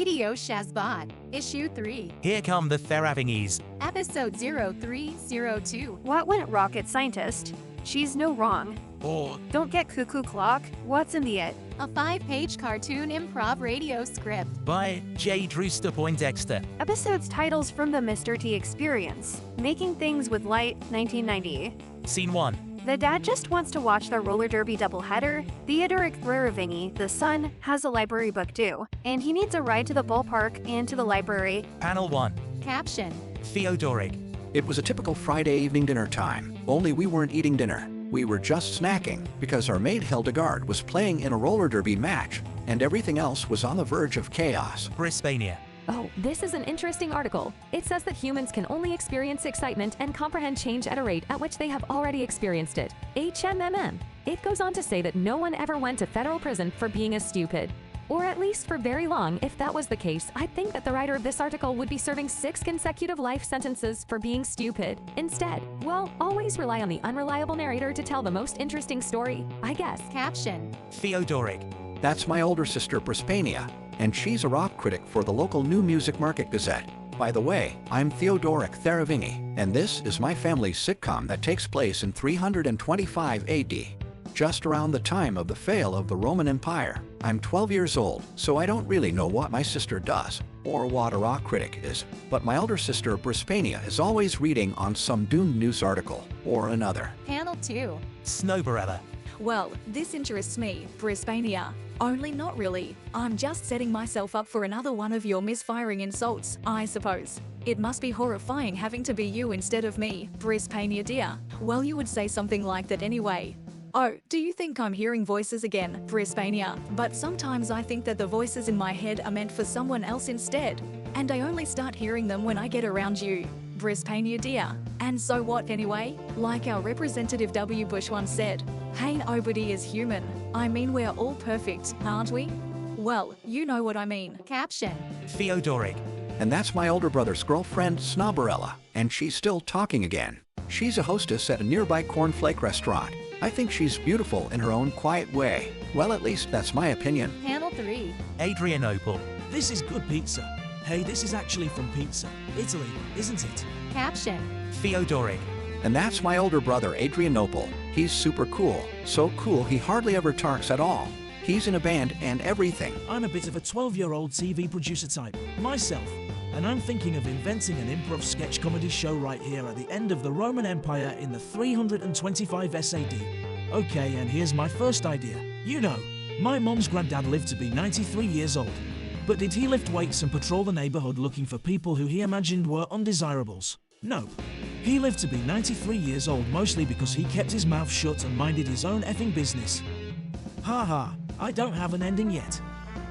Radio SHAZZBOT, Issue 3, Here Come The Theravingies. Episode 0302. What went rocket scientist? She's no wrong. Or Don't get cuckoo clock. What's in the it? A 5-page cartoon improv radio script. by J. Drewster Poindexter. Episodes titles from the Mr. T Experience. Making Things with Light, 1990. Scene 1. The dad just wants to watch the roller derby doubleheader. Theodoric Theravingy, the son, has a library book due, and he needs a ride to the ballpark and to the library. Panel 1. Caption. Theodoric. It was a typical Friday evening dinner time, only we weren't eating dinner. We were just snacking because our maid Hildegard was playing in a roller derby match, and everything else was on the verge of chaos. Brisbania. Oh, this is an interesting article. It says that humans can only experience excitement and comprehend change at a rate at which they have already experienced it. HMMM. It goes on to say that no one ever went to federal prison for being a stupid. Or at least for very long. If that was the case, I think that the writer of this article would be serving 6 consecutive life sentences for being stupid. Instead, well, always rely on the unreliable narrator to tell the most interesting story, I guess. Caption. Theodoric. That's my older sister Brisbania, and she's a rock critic for the local New Music Market Gazette. By the way, I'm Theodoric Theravingy, and this is my family's sitcom that takes place in 325 AD. Just around the time of the fall of the Roman Empire. I'm 12 years old, so I don't really know what my sister does, or what a rock critic is, but my older sister Brisbania is always reading on some doomed news article, or another. Panel 2. Snowbarella. Well, this interests me, Brisbania. Only not really. I'm just setting myself up for another one of your misfiring insults, I suppose. It must be horrifying having to be you instead of me, Brisbania dear. Well, you would say something like that anyway. Oh, do you think I'm hearing voices again, Brisbania? But sometimes I think that the voices in my head are meant for someone else instead. And I only start hearing them when I get around you, Brisbania dear. And so what anyway? Like our Representative W. Bush once said, hey, nobody is human. I mean, we're all perfect, aren't we? Well, you know what I mean. Caption. Theodoric. And that's my older brother's girlfriend Snobbarella, and she's still talking again. She's a hostess at a nearby cornflake restaurant. I think she's beautiful in her own quiet way. Well, at least that's my opinion. Panel 3. Adrianople. This is good pizza. Hey, this is actually from Pizza, Italy, isn't it? Caption. Theodoric. And that's my older brother Adrianople. He's super cool. So cool he hardly ever talks at all. He's in a band and everything. I'm a bit of a 12-year-old TV producer type, myself. And I'm thinking of inventing an improv sketch comedy show right here at the end of the Roman Empire in the 325 SAD. Okay, and here's my first idea. You know, my mom's granddad lived to be 93 years old. But did he lift weights and patrol the neighborhood looking for people who he imagined were undesirables? Nope. He lived to be 93 years old mostly because he kept his mouth shut and minded his own effing business. Haha, I don't have an ending yet.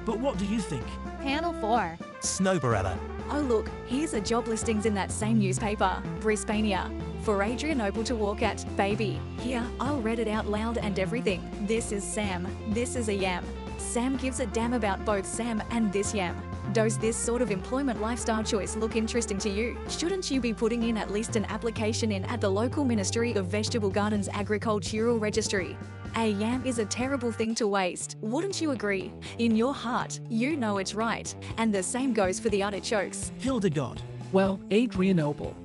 But what do you think? Panel 4. Snowbarella. Oh look, here's a job listings in that same newspaper, Brisbania. For Adrianople to walk at, baby. Here, I'll read it out loud and everything. This is Sam. This is a yam. Sam gives a damn about both Sam and this yam. Does this sort of employment lifestyle choice look interesting to you? Shouldn't you be putting in at least an application in at the local Ministry of Vegetable Gardens Agricultural Registry? A yam is a terrible thing to waste, wouldn't you agree? In your heart, you know it's right. And the same goes for the artichokes. Hildegard. Well, Adrianople,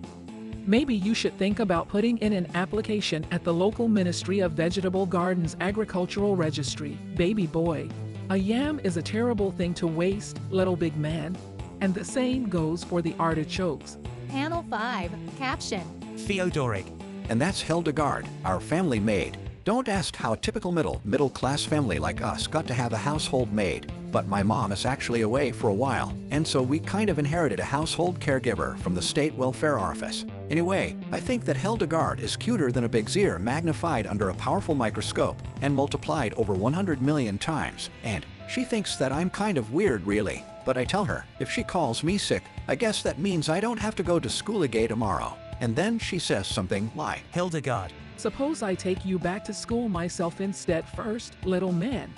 maybe you should think about putting in an application at the local Ministry of Vegetable Gardens Agricultural Registry, baby boy. A yam is a terrible thing to waste, little big man. And the same goes for the artichokes. Panel 5. Caption. Theodoric. And that's Hildegard, our family maid. Don't ask how a typical middle-class family like us got to have a household maid, but my mom is actually away for a while, and so we kind of inherited a household caregiver from the state welfare office. Anyway, I think that Hildegard is cuter than a big's ear magnified under a powerful microscope and multiplied over 100 million times, and she thinks that I'm kind of weird really, but I tell her, if she calls me sick, I guess that means I don't have to go to school again tomorrow. And then she says something like, Hildegard. Suppose I take you back to school myself instead first, little man.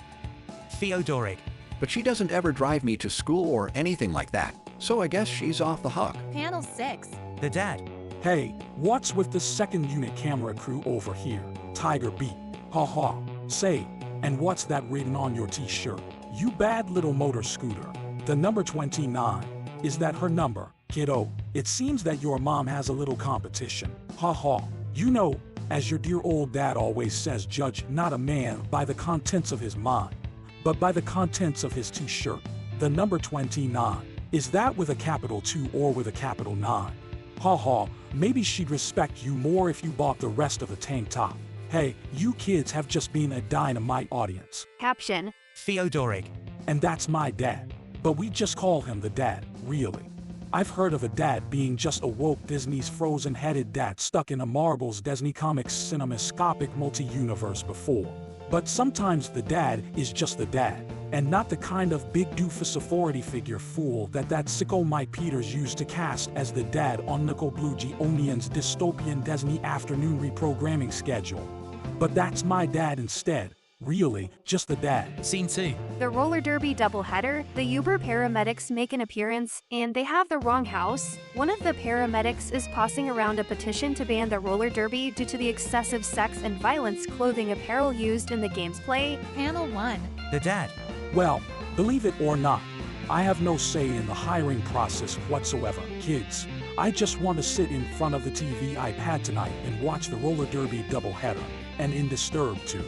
Theodoric. but she doesn't ever drive me to school or anything like that, so I guess she's off the hook. Panel 6. The dad. Hey, what's with the second unit camera crew over here? Tiger beat. Ha ha. Say, and what's that written on your t-shirt? You bad little motor scooter. The number 29. Is that her number, kiddo? It seems that your mom has a little competition. Ha ha. You know, as your dear old dad always says, judge not a man by the contents of his mind, but by the contents of his t-shirt. The number 29. Is that with a capital 2 or with a capital 9? Ha ha, maybe she'd respect you more if you bought the rest of the tank top. Hey, you kids have just been a dynamite audience. Caption. Theodoric. And that's my dad. But we just call him the dad, really. I've heard of a dad being just a woke Disney's frozen-headed dad stuck in a Marvel's Disney Comics cinemascopic multi-universe before. But sometimes the dad is just the dad, and not the kind of big doofus authority figure fool that sicko Mike Peters used to cast as the dad on Nickel Blue Onion's dystopian Disney afternoon reprogramming schedule. But that's my dad instead. Really, just the dad. Scene 2. The roller derby doubleheader, the Uber paramedics make an appearance, and they have the wrong house. One of the paramedics is passing around a petition to ban the roller derby due to the excessive sex and violence clothing apparel used in the game's play. Panel 1. The dad. Well, believe it or not, I have no say in the hiring process whatsoever, kids. I just want to sit in front of the TV iPad tonight and watch the roller derby doubleheader, and in Disturbed too.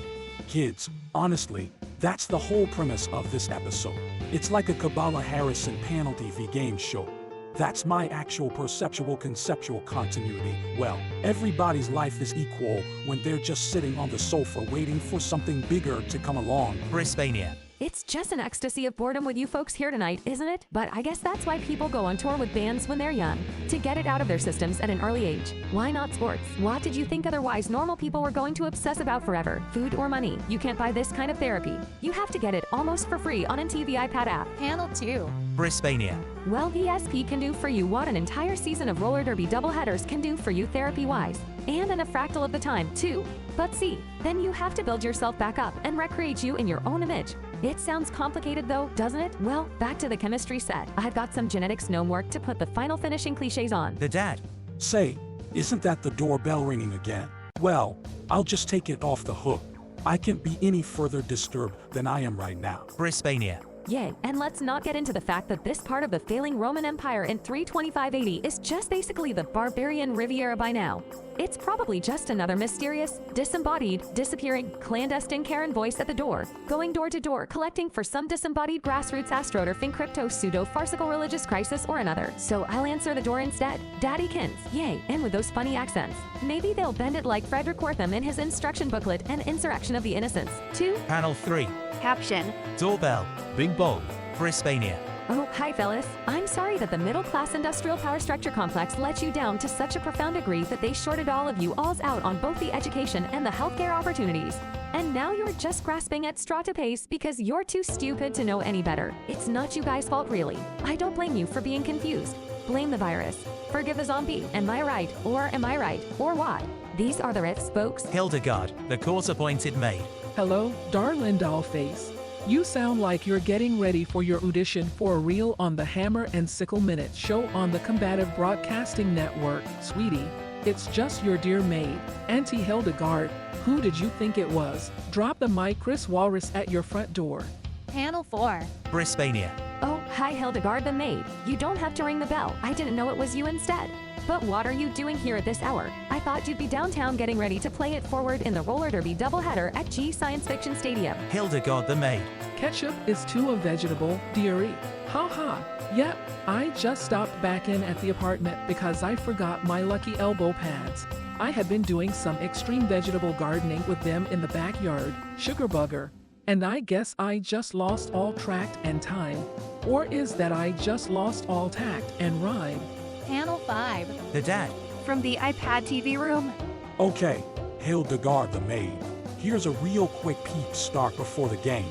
Kids, honestly, that's the whole premise of this episode. It's like a Kabbalah Harrison panel TV game show. That's my actual perceptual conceptual continuity. Well, everybody's life is equal when they're just sitting on the sofa waiting for something bigger to come along. Brisbania. It's just an ecstasy of boredom with you folks here tonight, isn't it? But I guess that's why people go on tour with bands when they're young, to get it out of their systems at an early age. Why not sports? What did you think otherwise normal people were going to obsess about forever? Food or money? You can't buy this kind of therapy. You have to get it almost for free on the iPad app. Panel 2. Brisbania. Well, VSP can do for you what an entire season of roller derby doubleheaders can do for you therapy-wise. And in a fractal of the time, too. But see, then you have to build yourself back up and recreate you in your own image. It sounds complicated though, doesn't it? Well, back to the chemistry set. I've got some genetics gnome work to put the final finishing cliches on. The dad. Say, isn't that the doorbell ringing again? Well, I'll just take it off the hook. I can't be any further disturbed than I am right now. Brisbania. Yay, and let's not get into the fact that this part of the failing Roman Empire in 325 AD is just basically the barbarian Riviera by now. It's probably just another mysterious, disembodied, disappearing, clandestine Karen voice at the door, going door to door, collecting for some disembodied grassroots astroturfing crypto pseudo-farcical religious crisis or another. So I'll answer the door instead. Daddykins, yay, and with those funny accents. Maybe they'll bend it like Frederick Wortham in his instruction booklet, An Insurrection of the Innocents. 2. Panel 3. Caption. Doorbell. Bing bong. Brisbania. Oh, hi, fellas. I'm sorry that the middle-class industrial power structure complex let you down to such a profound degree that they shorted all of you alls out on both the education and the healthcare opportunities. And now you're just grasping at straw to pace because you're too stupid to know any better. It's not you guys' fault, really. I don't blame you for being confused. Blame the virus. Forgive the zombie. Am I right? Or am I right? Or what? These are the riffs, folks. Hildegard, the court-appointed maid. Hello, darling dollface. You sound like you're getting ready for your audition for a reel on the Hammer and Sickle Minute show on the Combative Broadcasting Network. Sweetie, it's just your dear maid, Auntie Hildegard. Who did you think it was? Drop the mic, Chris Walrus, at your front door. Panel 4. Brisbania. Oh, hi, Hildegard the maid. You don't have to ring the bell. I didn't know it was you instead. But what are you doing here at this hour? I thought you'd be downtown getting ready to play it forward in the roller derby doubleheader at G Science Fiction Stadium. Hildegard the maid. Ketchup is too a vegetable, dearie. Ha ha. Yep, I just stopped back in at the apartment because I forgot my lucky elbow pads. I had been doing some extreme vegetable gardening with them in the backyard, sugar bugger. And I guess I just lost all tract and time. Or is that I just lost all tact and rhyme? Panel 5. The dad. From the iPad TV room. Okay, Hildegard the maid. Here's a real quick peep start before the game.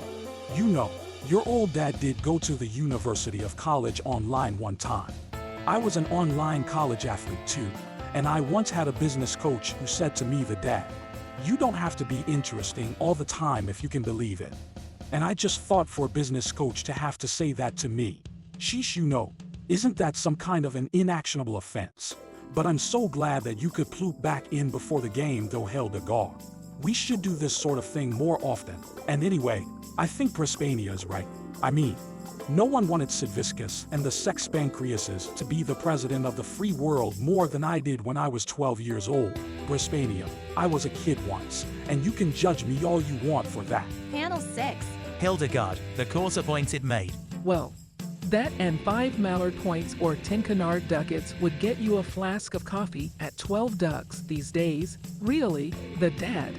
You know, your old dad did go to the University of College Online one time. I was an online college athlete too, and I once had a business coach who said to me, the dad, you don't have to be interesting all the time if you can believe it. And I just thought for a business coach to have to say that to me. Sheesh, you know, isn't that some kind of an inactionable offense? But I'm so glad that you could ploop back in before the game though, Hildegard. We should do this sort of thing more often. And anyway, I think Brisbania is right. I mean, no one wanted Sid Vicious and the Sex Pancreases to be the president of the free world more than I did when I was 12 years old. Brisbania, I was a kid once, and you can judge me all you want for that. Panel 6. Hildegard, the course-appointed maid. Well, that and 5 Mallard points or 10 Canard ducats would get you a flask of coffee at 12 ducks these days. Really, the dad.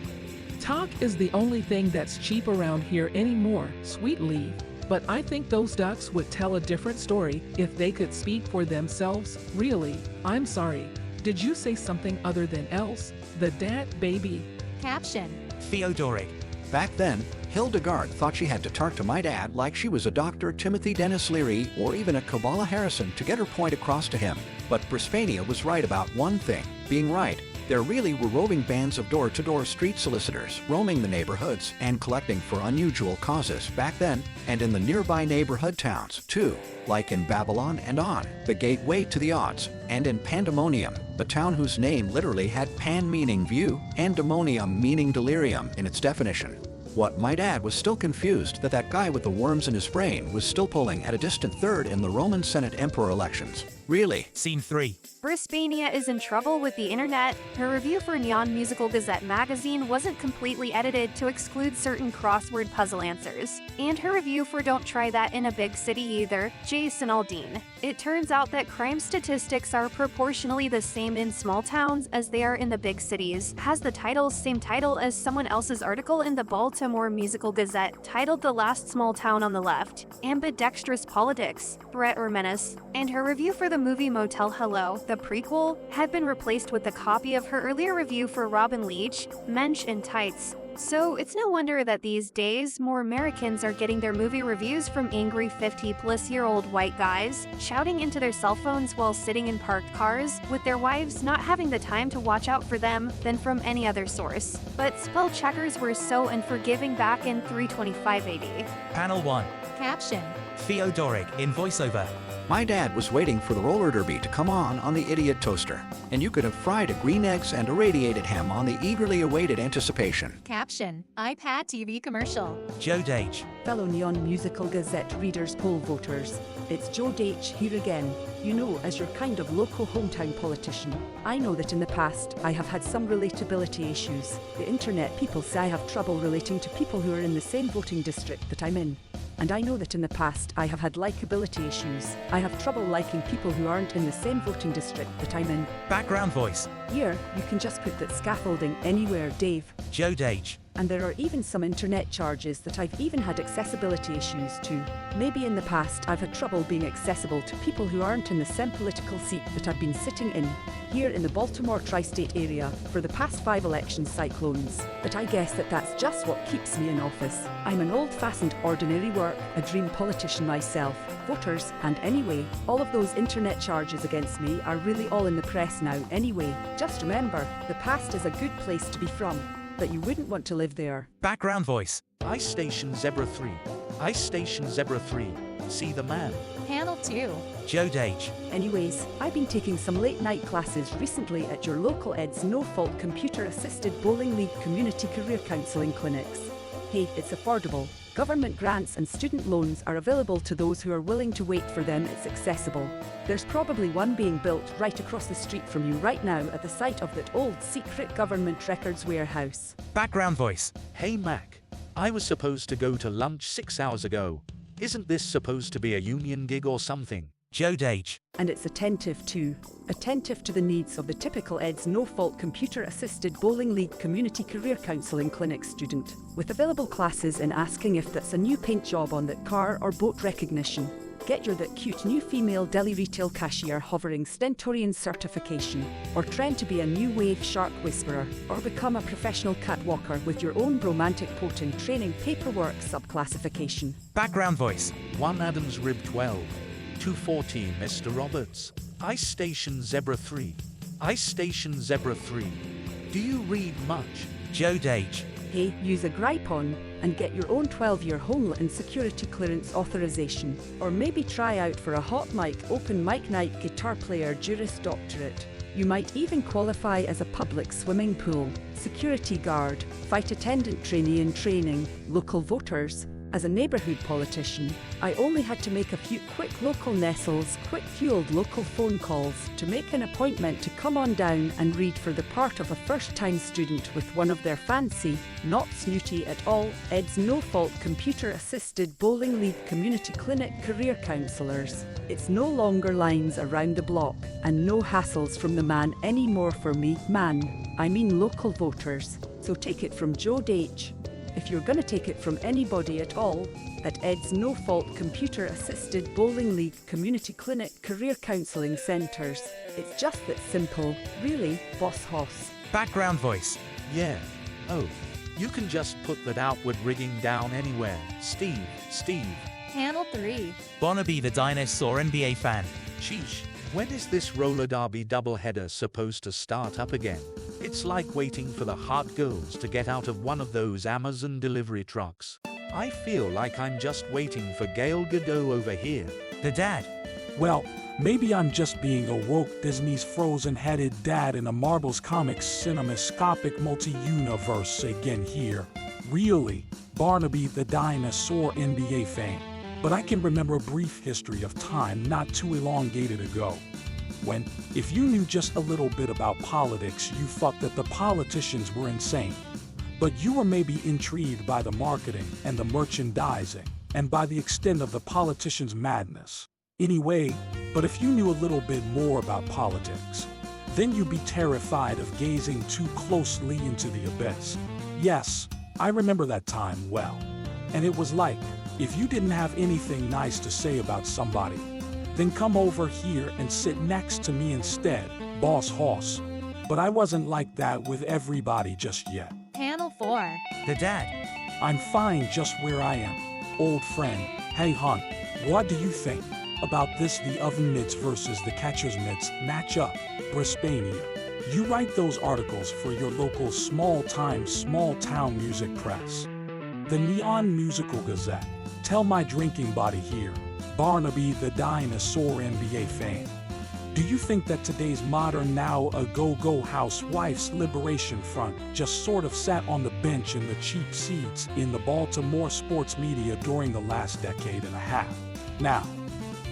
Talk is the only thing that's cheap around here anymore, sweet leaf. But I think those ducks would tell a different story if they could speak for themselves. Really, I'm sorry. Did you say something other than else? The dad, baby. Caption. Theodoric. Back then, Hildegard thought she had to talk to my dad like she was a Dr. Timothy Dennis Leary or even a Kabbalah Harrison to get her point across to him. But Brisbania was right about one thing, being right. There really were roving bands of door-to-door street solicitors roaming the neighborhoods and collecting for unusual causes back then and in the nearby neighborhood towns too, like in Babylon and On, the gateway to the odds, and in Pandemonium, the town whose name literally had pan meaning view and demonium meaning delirium in its definition. What my dad was still confused that guy with the worms in his brain was still polling at a distant third in the Roman Senate Emperor elections. Really? Scene 3. Brisbania is in trouble with the internet. Her review for Neon Musical Gazette magazine wasn't completely edited to exclude certain crossword puzzle answers. And her review for Don't Try That in a Big City Either, Jason Aldean. It turns out that crime statistics are proportionally the same in small towns as they are in the big cities. Has the same title as someone else's article in the Baltimore Musical Gazette titled The Last Small Town on the Left. Ambidextrous Politics, Brett Ormenis. And her review for the movie Motel Hello, the prequel, had been replaced with a copy of her earlier review for Robin Leach, Mensch in Tights. So it's no wonder that these days, more Americans are getting their movie reviews from angry 50-plus-year-old white guys, shouting into their cell phones while sitting in parked cars, with their wives not having the time to watch out for them than from any other source. But spell checkers were so unforgiving back in 325 AD. Panel 1. Caption. Theodoric in voiceover. My dad was waiting for the roller derby to come on the idiot toaster, and you could have fried a green eggs and irradiated him on the eagerly awaited anticipation. Caption. iPad TV commercial. Joe Dage. Fellow Neon Musical Gazette readers, poll voters, it's Joe Dage here again. You know, as your kind of local hometown politician, I know that in the past I have had some relatability issues. The internet people say I have trouble relating to people who are in the same voting district that I'm in. And I know that in the past I have had likability issues. I have trouble liking people who aren't in the same voting district that I'm in. Background voice. Here, you can just put that scaffolding anywhere, Dave. Joe Dage. And there are even some internet charges that I've even had accessibility issues to. Maybe in the past I've had trouble being accessible to people who aren't in the same political seat that I've been sitting in here in the Baltimore tri-state area for the past 5 election cyclones. But I guess that's just what keeps me in office. I'm an old-fashioned ordinary work, a dream politician myself. Voters, and anyway, all of those internet charges against me are really all in the press now anyway. Just remember, the past is a good place to be from, but you wouldn't want to live there. Background voice. Ice Station Zebra 3. Ice Station Zebra 3. See the man. Panel 2. Joe Dage. Anyways, I've been taking some late night classes recently at your local Ed's no-fault computer-assisted bowling league community career counselling clinics. Hey, it's affordable. Government grants and student loans are available to those who are willing to wait for them. It's accessible. There's probably one being built right across the street from you right now at the site of that old secret government records warehouse. Background voice. Hey Mac. I was supposed to go to lunch 6 hours ago. Isn't this supposed to be a union gig or something? Joe Dage. And it's attentive to the needs of the typical Ed's no-fault computer-assisted bowling league community career counselling clinic student, with available classes in asking if that's a new paint job on that car or boat recognition. Get your that cute new female deli retail cashier hovering stentorian certification, or train to be a new wave shark whisperer, or become a professional catwalker with your own romantic potent training paperwork subclassification. Background voice. 1 Adams Rib 12. 214 Mr. Roberts. Ice Station Zebra 3. Ice Station Zebra 3. Do you read much? Joe Dage. Hey, use a Gripon and get your own 12-year Homeland Security Clearance authorization. Or maybe try out for a hot mic open mic night guitar player Juris Doctorate. You might even qualify as a public swimming pool, security guard, flight attendant trainee in training, local voters. As a neighbourhood politician, I only had to make a few quick local nestles, quick-fueled local phone calls to make an appointment to come on down and read for the part of a first-time student with one of their fancy, not snooty at all, Ed's no-fault computer-assisted Bowling League Community Clinic career counsellors. It's no longer lines around the block and no hassles from the man anymore for me. Man, I mean local voters. So take it from Joe H. If you're going to take it from anybody at all, at Ed's no-fault computer-assisted Bowling League Community Clinic Career Counselling Centres. It's just that simple, really, Boss Hoss. Background voice. Yeah. Oh, you can just put that outward rigging down anywhere. Steve. Panel 3. Barnaby the Dinosaur NBA fan. Sheesh. When is this roller derby doubleheader supposed to start up again? It's like waiting for the hot girls to get out of one of those Amazon delivery trucks. I feel like I'm just waiting for Gail Godot over here. The dad. Well, maybe I'm just being a woke Disney's frozen-headed dad in a Marvel's Comics cinemascopic multi-universe again here. Really, Barnaby the Dinosaur NBA fan. But I can remember a brief history of time not too elongated ago, when, if you knew just a little bit about politics, you thought that the politicians were insane. But you were maybe intrigued by the marketing and the merchandising, and by the extent of the politicians' madness. Anyway, but if you knew a little bit more about politics, then you'd be terrified of gazing too closely into the abyss. Yes, I remember that time well. And it was like, if you didn't have anything nice to say about somebody, then come over here and sit next to me instead, Boss Hoss. But I wasn't like that with everybody just yet. Panel 4. The dad. I'm fine just where I am. Old friend, hey hon, what do you think about this the oven mitts versus the catcher's mitts matchup, Brisbania? You write those articles for your local small-time, small-town music press. The Neon Musical Gazette. Tell my drinking body here, Barnaby the Dinosaur NBA fan. Do you think that today's modern now a go-go housewife's liberation front just sort of sat on the bench in the cheap seats in the Baltimore sports media during the last decade and a half? Now,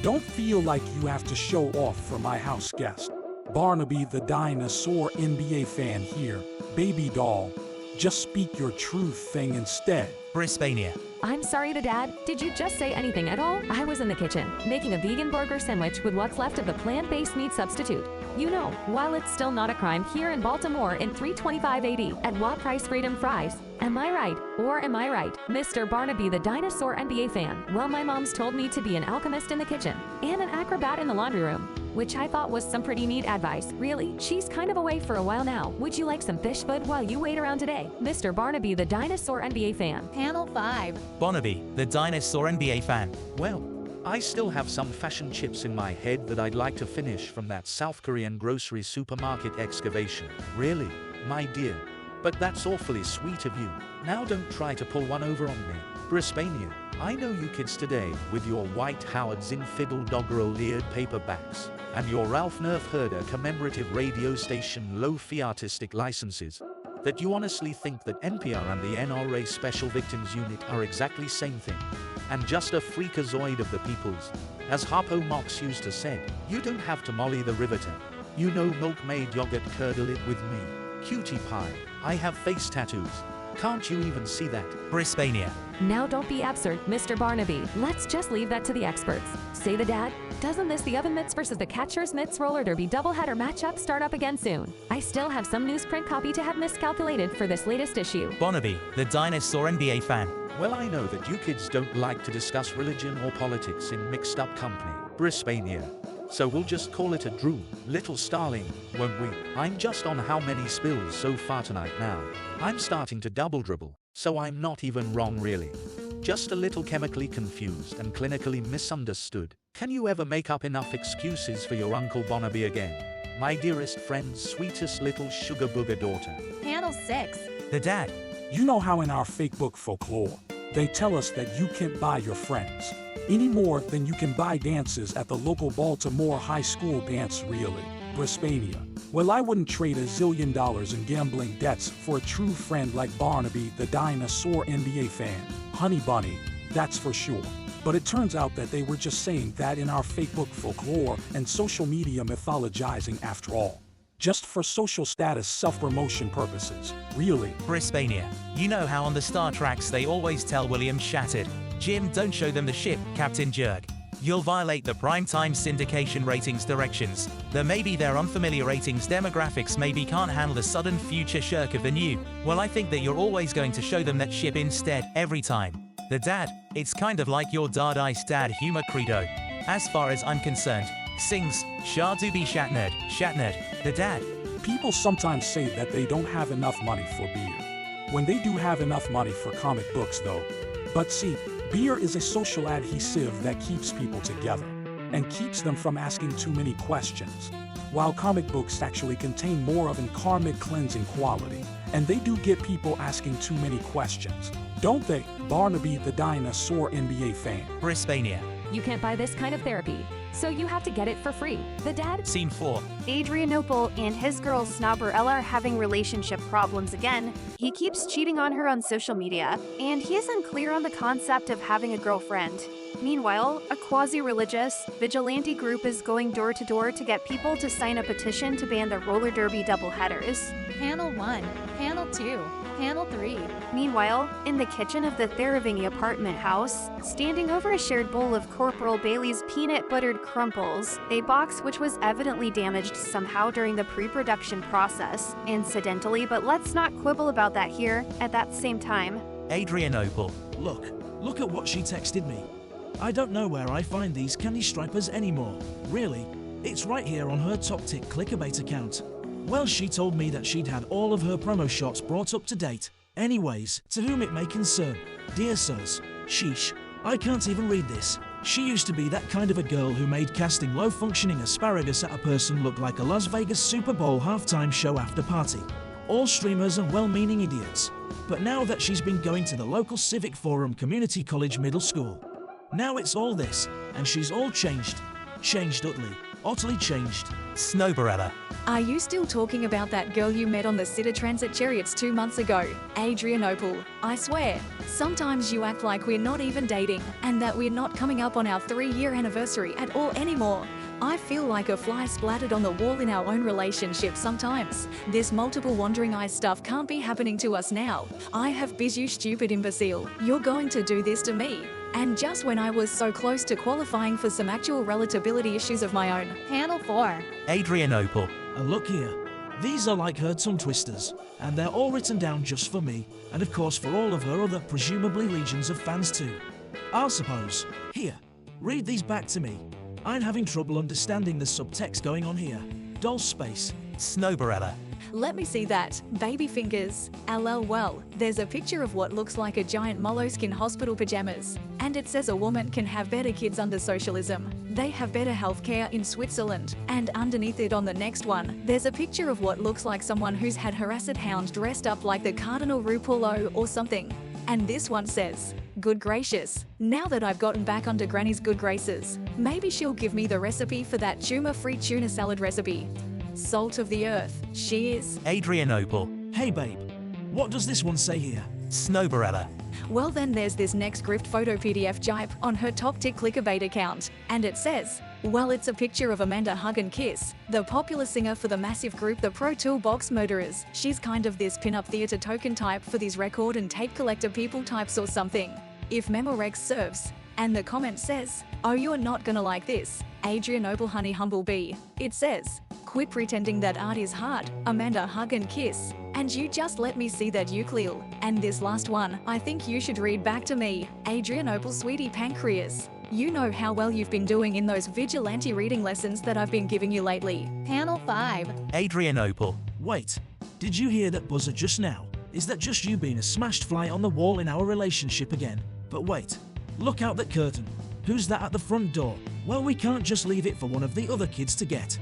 don't feel like you have to show off for my house guest, Barnaby the Dinosaur NBA fan here, baby doll. Just speak your true thing instead. Brisbania. I'm sorry, the dad. Did you just say anything at all? I was in the kitchen, making a vegan burger sandwich with what's left of the plant-based meat substitute. You know, while it's still not a crime here in Baltimore in 325 AD, at what price freedom fries? Am I right? Or am I right, Mr. Barnaby the Dinosaur NBA fan? Well, my mom's told me to be an alchemist in the kitchen and an acrobat in the laundry room, which I thought was some pretty neat advice. Really, she's kind of away for a while now. Would you like some fish food while you wait around today? Mr. Barnaby the Dinosaur NBA fan. Panel 5. Barnaby the Dinosaur NBA fan. Well, I still have some fashion chips in my head that I'd like to finish from that South Korean grocery supermarket excavation. Really, my dear. But that's awfully sweet of you. Now don't try to pull one over on me. Brisbania, I know you kids today with your White Howard Zinn fiddle doggerel-eared paperbacks and your Ralph Nerf Herder commemorative radio station low-fee artistic licenses, that you honestly think that NPR and the NRA Special Victims Unit are exactly same thing, and just a freakazoid of the peoples. As Harpo Marx used to say, you don't have to Molly the Riveter. You know milkmaid yogurt curdle it with me. Cutie pie, I have face tattoos. Can't you even see that? Brisbania. Now don't be absurd, Mr. Barnaby. Let's just leave that to the experts. Say the dad. Doesn't this the oven mitts versus the catcher's mitts roller derby doubleheader matchup start up again soon? I still have some newsprint copy to have miscalculated for this latest issue. Barnaby the Dinosaur NBA fan. Well, I know that you kids don't like to discuss religion or politics in mixed up company, Brisbania. So we'll just call it a drew, little starling, won't we? I'm just on how many spills so far tonight now. I'm starting to double dribble, so I'm not even wrong really. Just a little chemically confused and clinically misunderstood. Can you ever make up enough excuses for your Uncle Barnaby again? My dearest friend's sweetest little sugar booger daughter. Panel 6. The dad. You know how in our fake book folklore, they tell us that you can't buy your friends any more than you can buy dances at the local Baltimore high school dance really, Brisbania. Well, I wouldn't trade $1 zillion in gambling debts for a true friend like Barnaby the Dinosaur NBA fan. Honey bunny, that's for sure. But it turns out that they were just saying that in our fake book folklore and social media mythologizing after all. Just for social status self-promotion purposes, really. Brisbania. You know how on the Star Treks they always tell William Shattered, Jim, don't show them the ship, Captain Jerk. You'll violate the primetime syndication ratings directions. Though maybe their unfamiliar ratings demographics maybe can't handle the sudden future shirk of the new. Well, I think that you're always going to show them that ship instead, every time. The dad, it's kind of like your Dardai's dad humor credo. As far as I'm concerned, sings, Shah do be Shatnerd, the dad. People sometimes say that they don't have enough money for beer, when they do have enough money for comic books though. But see, beer is a social adhesive that keeps people together, and keeps them from asking too many questions, while comic books actually contain more of an karmic cleansing quality, and they do get people asking too many questions, don't they? Barnaby the Dinosaur NBA fan. Brisbania. You can't buy this kind of therapy, so you have to get it for free. The dad? Scene 4. Adrianople and his girl Snobberella are having relationship problems again. He keeps cheating on her on social media, and he is unclear on the concept of having a girlfriend. Meanwhile, a quasi-religious, vigilante group is going door to door to get people to sign a petition to ban the roller derby doubleheaders. Panel 1, Panel 2, Panel 3. Meanwhile, in the kitchen of the Theravingie apartment house, standing over a shared bowl of Corporal Bailey's peanut buttered crumples, a box which was evidently damaged somehow during the pre-production process, incidentally, but let's not quibble about that here, at that same time. Adrianople. Look at what she texted me. I don't know where I find these candy stripers anymore. Really, it's right here on her top tick clickbait account. Well, she told me that she'd had all of her promo shots brought up to date. Anyways, to whom it may concern, dear sirs, sheesh, I can't even read this. She used to be that kind of a girl who made casting low-functioning asparagus at a person look like a Las Vegas Super Bowl halftime show after party. All streamers and well-meaning idiots. But now that she's been going to the local Civic Forum Community College Middle School, now it's all this, and she's all changed. Changed utterly changed. Snowbarella. Are you still talking about that girl you met on the City Transit chariots 2 months ago? Adrianople, I swear, sometimes you act like we're not even dating, and that we're not coming up on our 3-year anniversary at all anymore. I feel like a fly splattered on the wall in our own relationship sometimes. This multiple wandering eye stuff can't be happening to us now. I have biz, you stupid imbecile. You're going to do this to me. And just when I was so close to qualifying for some actual relatability issues of my own. Panel 4. Adrianople. And look here, these are like her tongue twisters, and they're all written down just for me, and of course for all of her other presumably legions of fans too. I'll suppose. Here, read these back to me. I'm having trouble understanding the subtext going on here. Doll space. Snowbarella. Let me see that. Baby fingers. LL, well, there's a picture of what looks like a giant mollusk in hospital pajamas. And it says a woman can have better kids under socialism. They have better healthcare in Switzerland. And underneath it on the next one, there's a picture of what looks like someone who's had harassed hound dressed up like the Cardinal Rupolo or something. And this one says, good gracious, now that I've gotten back under Granny's good graces, maybe she'll give me the recipe for that tumor-free tuna salad recipe. Salt of the earth, she is. Adrianople. Hey babe, what does this one say here? Snowbarella. Well then there's this next grift photo PDF jipe on her top tick clickbait account, and it says, well, it's a picture of Amanda Hug and Kiss, the popular singer for the massive group the Pro Toolbox Murderers. She's kind of this pin-up theatre token type for these record and tape collector people types or something. If Memorex serves. And the comment says, oh, you're not gonna like this. Adrianople honey humblebee. It says, quit pretending that art is hard, Amanda Hug and Kiss. And you just let me see that ukulele. And this last one, I think you should read back to me. Adrianople sweetie pancreas. You know how well you've been doing in those vigilante reading lessons that I've been giving you lately. Panel 5. Adrianople. Wait, did you hear that buzzer just now? Is that just you being a smashed fly on the wall in our relationship again? But wait, look out that curtain. Who's that at the front door? Well, we can't just leave it for one of the other kids to get.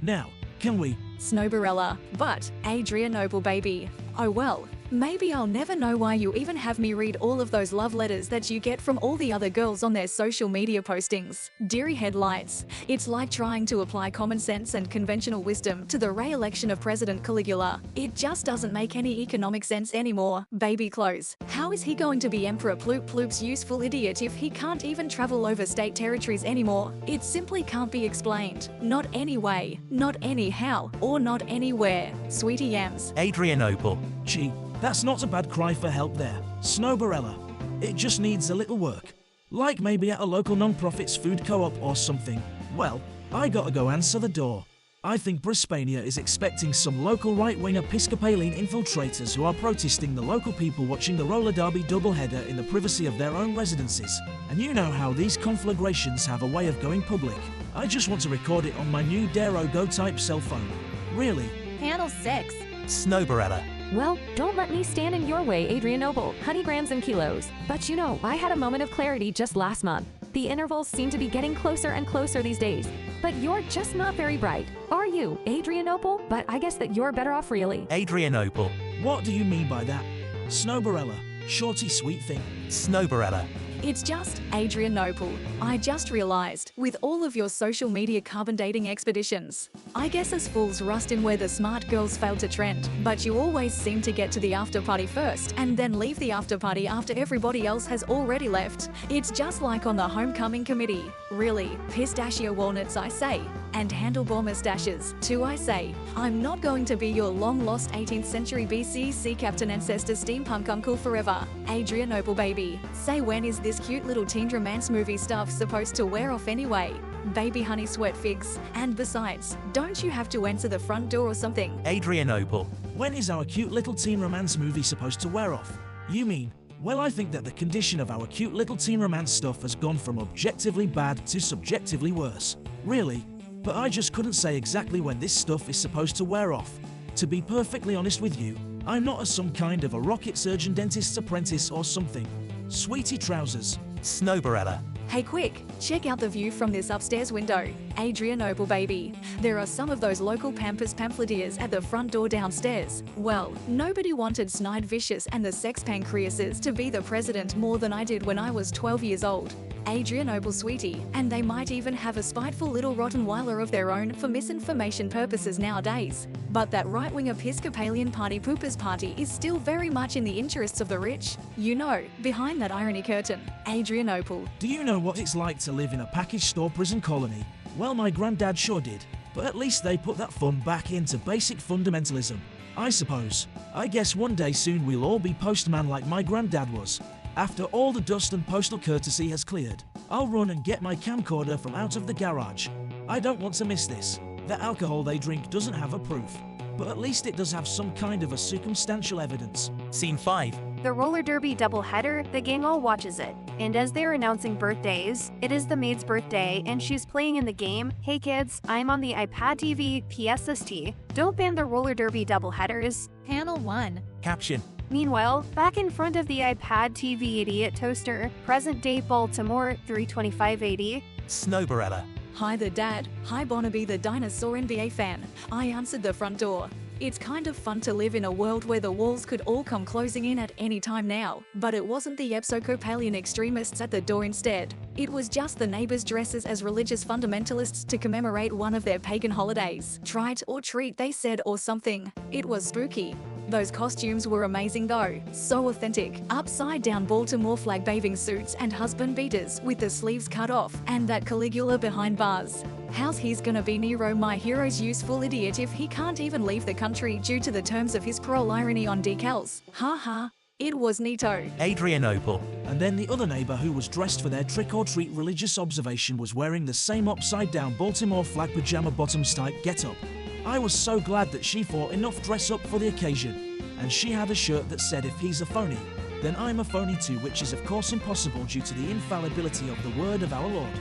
Now, can we? Snowbarella, but Adrianople baby. Oh well, Maybe I'll never know why you even have me read all of those love letters that you get from all the other girls on their social media postings. Deary headlights. It's like trying to apply common sense and conventional wisdom to the re-election of President Caligula. It just doesn't make any economic sense anymore. Baby clothes. How is he going to be Emperor Ploop Ploop's useful idiot if he can't even travel over state territories anymore? It simply can't be explained. Not anyway, not anyhow, or not anywhere. Sweetie Yams. Adrianople. Gee, that's not a bad cry for help there. Snowbarella. It just needs a little work. Like maybe at a local non-profit's food co-op or something. Well, I gotta go answer the door. I think Brisbania is expecting some local right-wing Episcopalian infiltrators who are protesting the local people watching the roller derby doubleheader in the privacy of their own residences. And you know how these conflagrations have a way of going public. I just want to record it on my new Daro Go type cell phone. Really. Panel 6. Snowbarella. Well, don't let me stand in your way, Adrianople, honeygrams and kilos. But you know, I had a moment of clarity just last month. The intervals seem to be getting closer and closer these days. But you're just not very bright. Are you, Adrianople? But I guess that you're better off really. Adrianople. What do you mean by that? Snowbarella. Shorty sweet thing. Snowbarella. It's just Adrianople. I just realized, with all of your social media carbon dating expeditions, I guess us fools rust in where the smart girls fail to trend, but you always seem to get to the after party first and then leave the after party after everybody else has already left. It's just like on the homecoming committee. Really, pistachio walnuts I say, and handlebar mustaches too I say. I'm not going to be your long-lost 18th century BC sea captain ancestor steampunk uncle forever. Adrianople baby, say when is this cute little teen romance movie stuff supposed to wear off anyway? Baby honey sweat figs. And besides, don't you have to enter the front door or something? Adrianople. When is our cute little teen romance movie supposed to wear off? You mean, well, I think that the condition of our cute little teen romance stuff has gone from objectively bad to subjectively worse. Really. But I just couldn't say exactly when this stuff is supposed to wear off. To be perfectly honest with you, I'm not some kind of a rocket surgeon dentist's apprentice or something. Sweetie trousers. Snowbarella. Hey quick, check out the view from this upstairs window. Adrianople baby. There are some of those local Pampers pamphleteers at the front door downstairs. Well, nobody wanted Snide Vicious and the Sex Pancreases to be the president more than I did when I was 12 years old. Adrianople sweetie, and they might even have a spiteful little Rottenweiler of their own for misinformation purposes nowadays. But that right-wing Episcopalian party poopers party is still very much in the interests of the rich. You know, behind that irony curtain. Adrianople. Do you know what it's like to live in a package store prison colony? Well, my granddad sure did. But at least they put that fun back into basic fundamentalism. I suppose. I guess one day soon we'll all be postman like my granddad was. After all the dust and postal courtesy has cleared, I'll run and get my camcorder from out of the garage. I don't want to miss this. The alcohol they drink doesn't have a proof, but at least it does have some kind of a circumstantial evidence. Scene 5. The roller derby doubleheader, the gang all watches it. And as they're announcing birthdays, it is the maid's birthday and she's playing in the game. Hey kids, I'm on the iPad TV PSST. Don't ban the roller derby doubleheaders. Panel 1. Caption. Meanwhile, back in front of the iPad TV idiot toaster, present-day Baltimore 32580. Snowbarella. Hi there Dad. Hi Bonnaby the dinosaur NBA fan. I answered the front door. It's kind of fun to live in a world where the walls could all come closing in at any time now. But it wasn't the Episcopalian extremists at the door instead. It was just the neighbors dresses as religious fundamentalists to commemorate one of their pagan holidays. Trite or treat, they said, or something. It was spooky. Those costumes were amazing though, so authentic. Upside down Baltimore flag bathing suits and husband beaters with the sleeves cut off and that Caligula behind bars. How's he's gonna be Nero my hero's useful idiot if he can't even leave the country due to the terms of his parole irony on decals? Ha ha. It was neato. Adrianople. And then the other neighbor who was dressed for their trick-or-treat religious observation was wearing the same upside-down Baltimore flag pajama bottoms type get-up. I was so glad that she thought enough dress up for the occasion. And she had a shirt that said if he's a phony, then I'm a phony too, which is of course impossible due to the infallibility of the word of our Lord.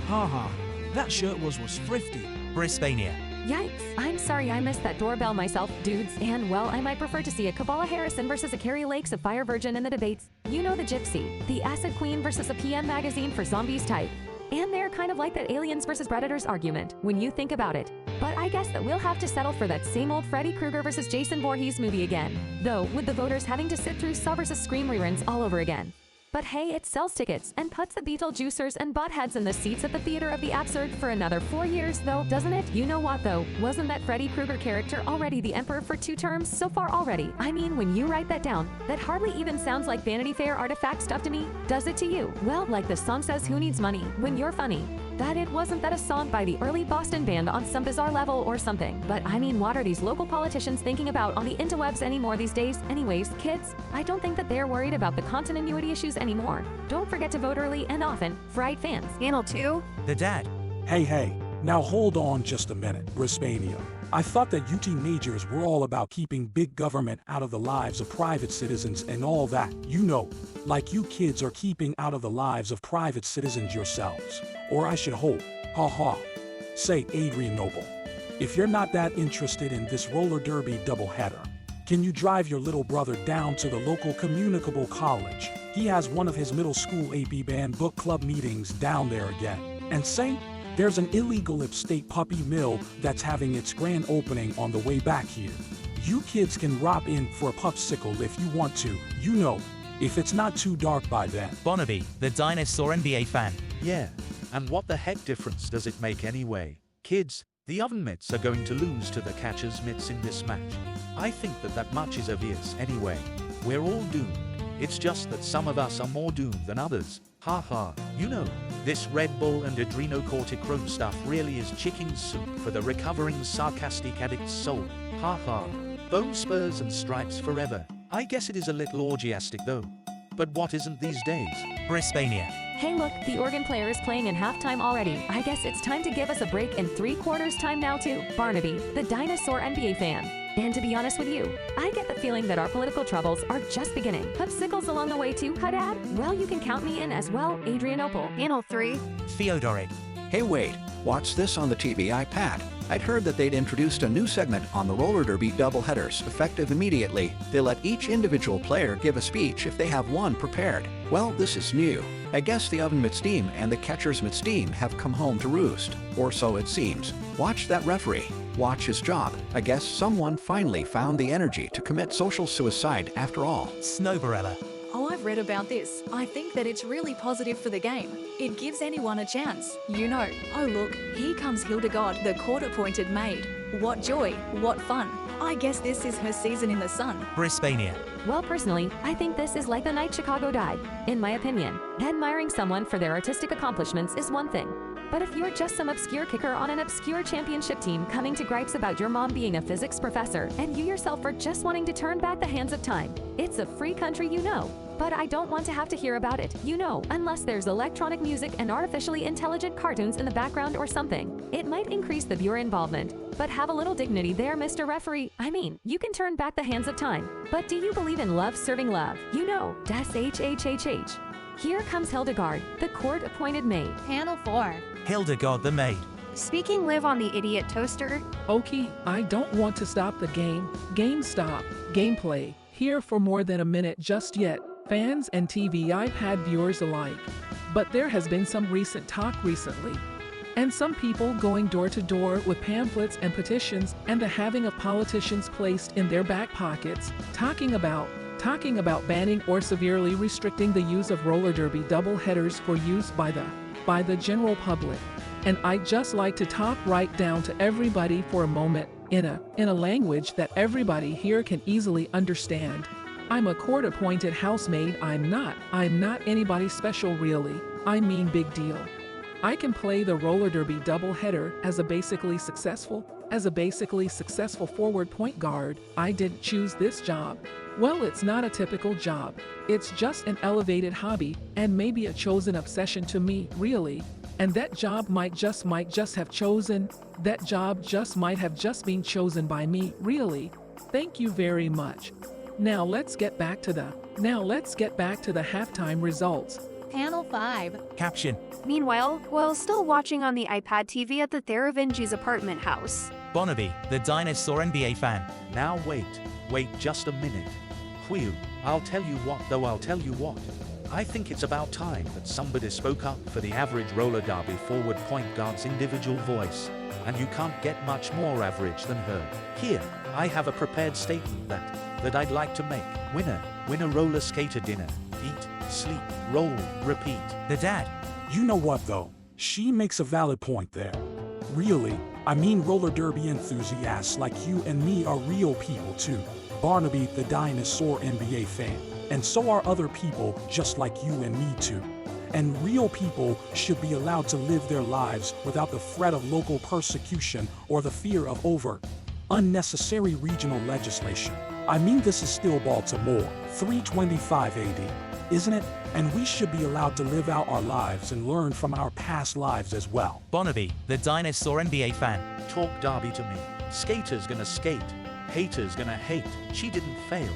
Ha ha. That shirt was thrifty. Brisbania. Yikes, I'm sorry I missed that doorbell myself, dudes. And well, I might prefer to see a Kabbalah Harrison versus a Carrie Lakes of Fire Virgin in the debates. You know the gypsy, the acid queen versus a PM magazine for zombies type. And they're kind of like that aliens versus predators argument when you think about it. But I guess that we'll have to settle for that same old Freddy Krueger versus Jason Voorhees movie again, though with the voters having to sit through Saw vs. Scream reruns all over again. But hey, it sells tickets and puts the Beetlejuicers and buttheads in the seats at the Theater of the Absurd for another 4 years though, doesn't it? You know what though? Wasn't that Freddy Krueger character already the Emperor for 2 terms so far already? I mean, when you write that down, that hardly even sounds like Vanity Fair artifact stuff to me. Does it to you? Well, like the song says, who needs money when you're funny? Wasn't that a song by the early Boston band on some bizarre level or something? But I mean, what are these local politicians thinking about on the interwebs anymore these days? Anyways, kids, I don't think that they're worried about the continuity issues anymore. Don't forget to vote early and often, Fright fans. Panel 2. The dad. Hey, now hold on just a minute, Brisbania. I thought that UT majors were all about keeping big government out of the lives of private citizens and all that, you know, like you kids are keeping out of the lives of private citizens yourselves. Or I should hope, ha. Say, Adrian Noble, if you're not that interested in this roller derby doubleheader, can you drive your little brother down to the local communicable college? He has one of his middle school AP band book club meetings down there again. And say, there's an illegal upstate puppy mill that's having its grand opening on the way back here. You kids can drop in for a popsicle if you want to, you know, if it's not too dark by then. Bonnaby, the dinosaur NBA fan. Yeah, and what the heck difference does it make anyway? Kids, the oven mitts are going to lose to the catcher's mitts in this match. I think that much is obvious anyway. We're all doomed. It's just that some of us are more doomed than others. Ha. You know, this Red Bull and adrenocorticrome stuff really is chicken soup for the recovering sarcastic addict's soul. Ha. Bone spurs and stripes forever. I guess it is a little orgiastic though. But what isn't these days? Brisbania. Hey look, the organ player is playing in halftime already. I guess it's time to give us a break in 3/4 time now too. Barnaby, the dinosaur NBA fan. And to be honest with you, I get the feeling that our political troubles are just beginning. Popsicles along the way too, huh Dad? Well, you can count me in as well, Adrian Opal. Panel 3. Theodoric. Hey wait, watch this on the TV iPad. I'd heard that they'd introduced a new segment on the roller derby doubleheaders, effective immediately. They let each individual player give a speech if they have one prepared. Well, this is new. I guess the oven mitts team and the catcher's mitts team have come home to roost. Or so it seems. Watch that referee. Watch his job. I guess someone finally found the energy to commit social suicide after all. Snowbarella. Oh, I've read about this. I think that it's really positive for the game. It gives anyone a chance. You know, oh look, here comes Hildegard, the court-appointed maid. What joy, what fun. I guess this is her season in the sun. Brisbania. Well, personally, I think this is like the night Chicago died. In my opinion, admiring someone for their artistic accomplishments is one thing. But if you're just some obscure kicker on an obscure championship team coming to gripes about your mom being a physics professor and you yourself are just wanting to turn back the hands of time, it's a free country, you know. But I don't want to have to hear about it, you know, unless there's electronic music and artificially intelligent cartoons in the background or something. It might increase the viewer involvement. But have a little dignity there, Mr. Referee. I mean, you can turn back the hands of time. But do you believe in love serving love? You know, das HHHH. Here comes Hildegard, the court-appointed maid. Panel 4. Hildegard the maid. Speaking live on the idiot toaster. Okay, I don't want to stop the game. Game stop. Gameplay. Here for more than a minute just yet. Fans and TV iPad viewers alike. But there has been some recent talk recently. And some people going door to door with pamphlets and petitions and the having of politicians placed in their back pockets, talking about banning or severely restricting the use of roller derby doubleheaders for use by the general public. And I'd just like to talk right down to everybody for a moment in a language that everybody here can easily understand. I'm a court-appointed housemaid. I'm not anybody special really. I mean big deal. I can play the roller derby doubleheader as a basically successful forward point guard. I didn't choose this job. Well, it's not a typical job. It's just an elevated hobby and maybe a chosen obsession to me, really. And that job might just have just been chosen by me, really. Thank you very much. Now let's get back to the halftime results. Panel 5. Caption. Meanwhile, while still watching on the iPad TV at the Theravingies apartment house. Bonnaby, the dinosaur NBA fan. Now wait just a minute. Whew, I'll tell you what. I think it's about time that somebody spoke up for the average roller derby forward point guard's individual voice. And you can't get much more average than her. Here, I have a prepared statement that I'd like to make. Winner roller skater dinner. Eat, sleep, roll, repeat. The dad. You know what though? She makes a valid point there. Really, I mean roller derby enthusiasts like you and me are real people too. Barnaby the dinosaur NBA fan. And so are other people just like you and me too. And real people should be allowed to live their lives without the threat of local persecution or the fear of unnecessary regional legislation. I mean, this is still Baltimore, 325 AD, isn't it? And we should be allowed to live out our lives and learn from our past lives as well. Barnaby, the dinosaur NBA fan. Talk derby to me. Skater's gonna skate. Hater's gonna hate. She didn't fail.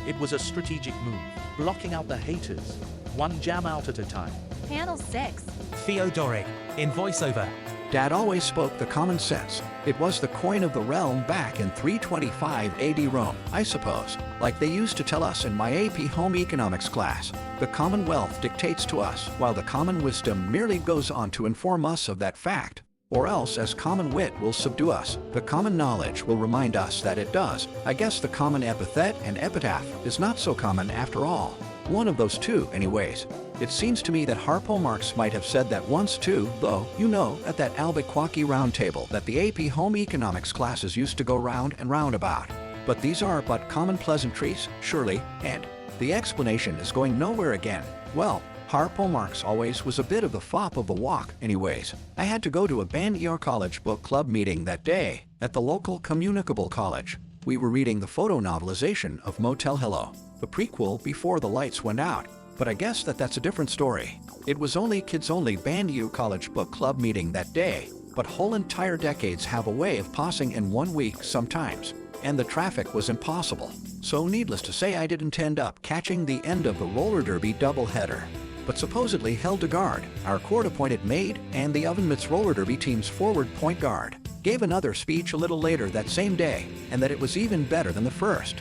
It was a strategic move, blocking out the haters, one jam out at a time. Panel 6. Theodoric, in voiceover. Dad always spoke the common sense. It was the coin of the realm back in 325 AD Rome, I suppose. Like they used to tell us in my AP Home Economics class. The Commonwealth dictates to us, while the common wisdom merely goes on to inform us of that fact. Or else, as common wit will subdue us, the common knowledge will remind us that it does. I guess the common epithet and epitaph is not so common after all. One of those two, anyways. It seems to me that Harpo Marx might have said that once too, though, you know, at that Albuquerque round table that the AP Home Economics classes used to go round and round about. But these are but common pleasantries, surely, and the explanation is going nowhere again. Well, Harpo Marx always was a bit of the fop of the walk, anyways. I had to go to a band ER college book club meeting that day at the local communicable college. We were reading the photo novelization of Motel Hello, the prequel before the lights went out. But I guess that's a different story. It was only kids-only band U college book club meeting that day, but whole entire decades have a way of passing in 1 week sometimes, and the traffic was impossible. So needless to say, I didn't end up catching the end of the roller derby doubleheader. But supposedly Hildegard, our court-appointed maid and the Ovenmitz roller derby team's forward point guard, gave another speech a little later that same day, and that it was even better than the first.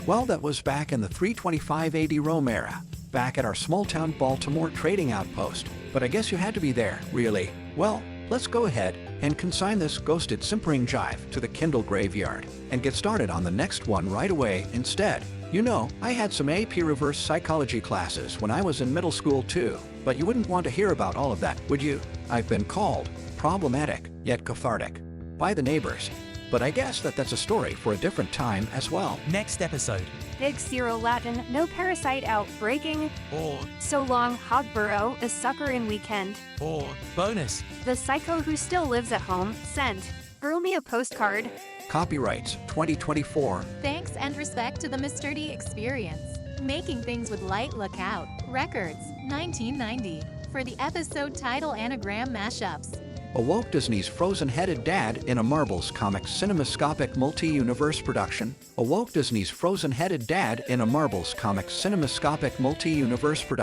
Well, that was back in the 325 AD Rome era, back at our small-town Baltimore trading outpost. But I guess you had to be there, really. Well, let's go ahead and consign this ghosted simpering jive to the Kindle graveyard and get started on the next one right away instead. You know, I had some AP reverse psychology classes when I was in middle school too, but you wouldn't want to hear about all of that, would you? I've been called problematic, yet cathartic, by the neighbors. But I guess that's a story for a different time as well. Next episode. Big Zero Latin, no parasite outbreaking. Or So long, Hogburrow, a sucker in weekend. bonus. The psycho who still lives at home, sent. Girl me a postcard. Copyrights 2024. Thanks and respect to the Mr. D experience. Making things with light look out. Records, 1990. For the episode title anagram mashups. Awoke Disney's frozen-headed dad in a Marbles Comics cinemascopic multi-universe production. Awoke Disney's frozen-headed dad in a Marbles Comics cinemascopic multi-universe production.